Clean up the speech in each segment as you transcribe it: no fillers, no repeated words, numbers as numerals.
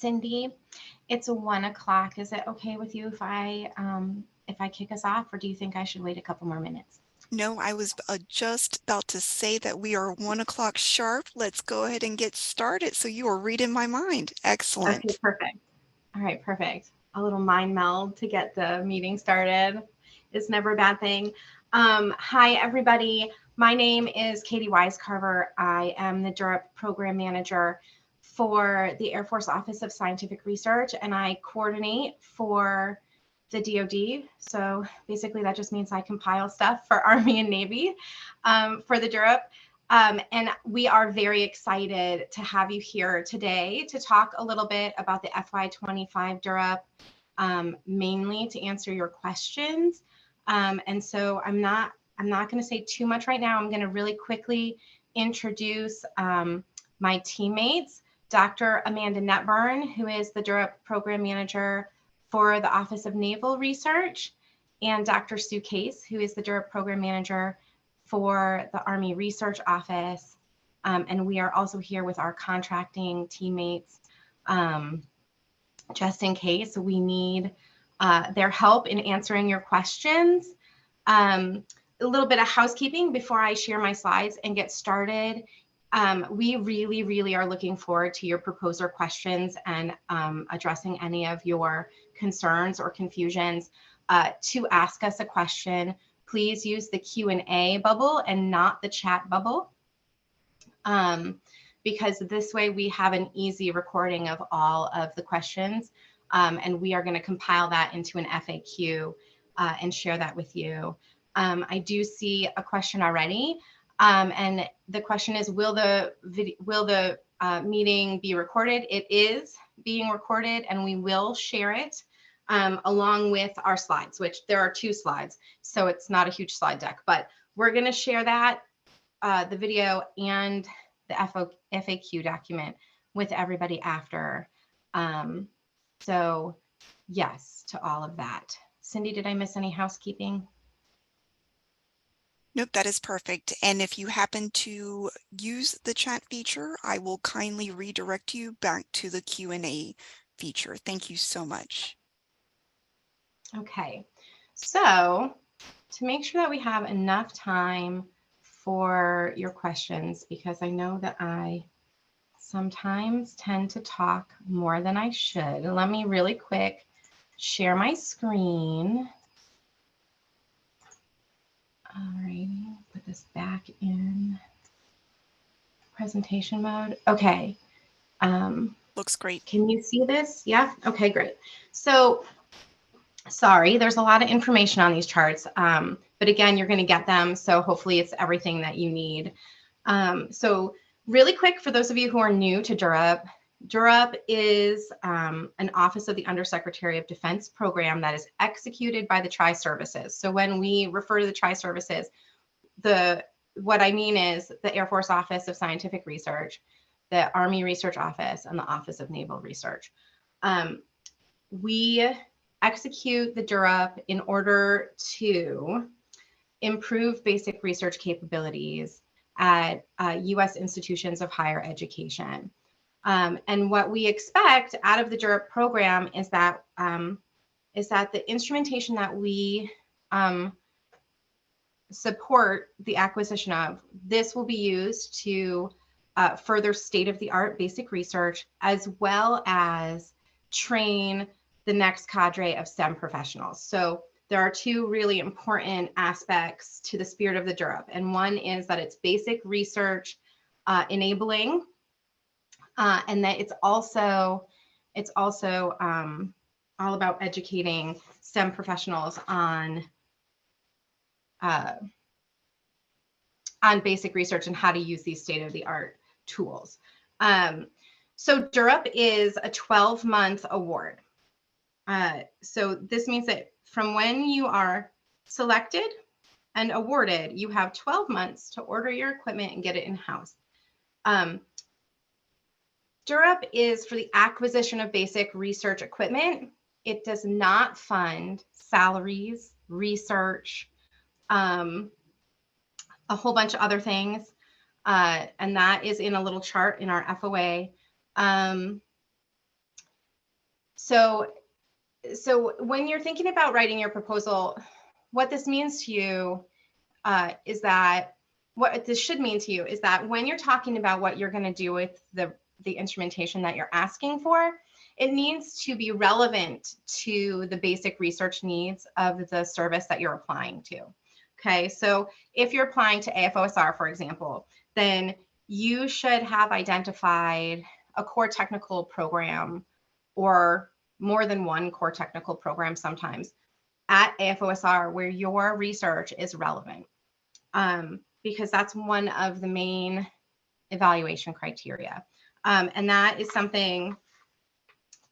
Cindy, it's 1 o'clock. Is it okay with you if I kick us off, or do you think I should wait a couple more minutes? No, I was just about to say that we are 1 o'clock sharp. Let's go ahead and get started. So you are reading my mind. Okay, Excellent. perfect. All right, perfect. A little mind meld to get the meeting started is never a bad thing. Hi, everybody. My name is Katie Wisecarver. I am the DURIP Program Manager for the Air Force Office of Scientific Research, and I coordinate for the DoD. So basically that just means I compile stuff for Army and Navy for the DURIP. And we are very excited to have you here today to talk a little bit about the FY25 DURIP, mainly to answer your questions. And so I'm not going to say too much right now. I'm going to really quickly introduce my teammates, Dr. Amanda Netburn, who is the DURIP Program Manager for the Office of Naval Research, and Dr. Sue Case, who is the DURIP Program Manager for the Army Research Office. And we are also here with our contracting teammates, just in case we need their help in answering your questions. A little bit of housekeeping before I share my slides and get started. We really are looking forward to your proposer questions and addressing any of your concerns or confusions. To ask us a question, please use the Q&A bubble and not the chat bubble, because this way we have an easy recording of all of the questions, and we are going to compile that into an FAQ and share that with you. I do see a question already, and the question is, will the meeting be recorded? It is being recorded, and we will share it along with our slides, which there are 2 slides, so it's not a huge slide deck, but we're going to share that, the video and the FAQ document with everybody after. So yes to all of that. Cindy, did I miss any housekeeping? Nope, that is perfect. And if you happen to use the chat feature, I will kindly redirect you back to the Q&A feature. Thank you so much. Okay, so to make sure that we have enough time for your questions, because I know that I sometimes tend to talk more than I should. Let me really quick share my screen. All righty, put this back in presentation mode. Okay. Looks great. Can you see this? Yeah? Okay, great. So sorry, there's a lot of information on these charts, but again, you're going to get them, so hopefully it's everything that you need. So really quick, for those of you who are new to DURIP, DURIP is an Office of the Undersecretary of Defense program that is executed by the Tri-Services. So when we refer to the Tri-Services, what I mean is the Air Force Office of Scientific Research, the Army Research Office, and the Office of Naval Research. We execute the DURIP in order to improve basic research capabilities at U.S. institutions of higher education. And what we expect out of the DURIP program is that the instrumentation that we support the acquisition of, this will be used to further state-of-the-art basic research, as well as train the next cadre of STEM professionals. So there are 2 really important aspects to the spirit of the DURIP, and one is that it's basic research enabling, and that it's also all about educating STEM professionals on basic research and how to use these state-of-the-art tools. So DURIP is a 12-month award. So this means that from when you are selected and awarded, you have 12 months to order your equipment and get it in-house. DURIP is for the acquisition of basic research equipment. It does not fund salaries, research, a whole bunch of other things. And that is in a little chart in our FOA. So when you're thinking about writing your proposal, what this means to you is that, what this should mean to you is that when you're talking about what you're going to do with the instrumentation that you're asking for, it needs to be relevant to the basic research needs of the service that you're applying to. Okay, so if you're applying to AFOSR, for example, then you should have identified a core technical program, or more than one core technical program sometimes, at AFOSR where your research is relevant, because that's one of the main evaluation criteria. And that is something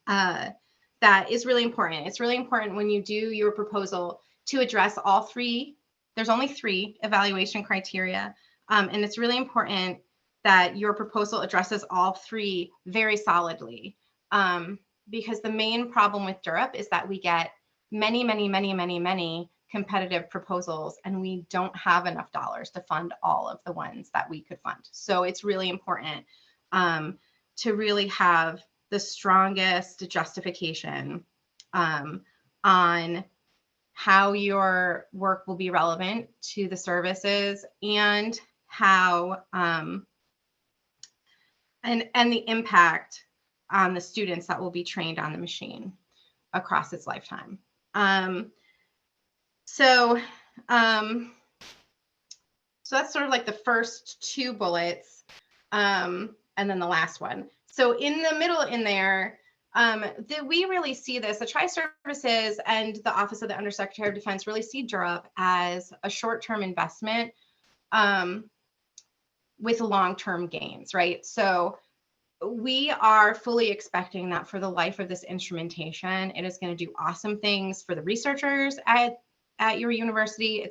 that is really important. It's really important when you do your proposal to address all three. There's only 3 evaluation criteria, and it's really important that your proposal addresses all 3 very solidly, because the main problem with DURIP is that we get many competitive proposals, and we don't have enough dollars to fund all of the ones that we could fund. So it's really important to really have the strongest justification on how your work will be relevant to the services, and how and the impact on the students that will be trained on the machine across its lifetime. So that's sort of like the first 2 bullets, and then the last one. So in the middle in there, we really see this, the Tri-Services and the Office of the Undersecretary of Defense really see DURIP as a short-term investment with long-term gains, right? So we are fully expecting that for the life of this instrumentation, it is going to do awesome things for the researchers at your university. It's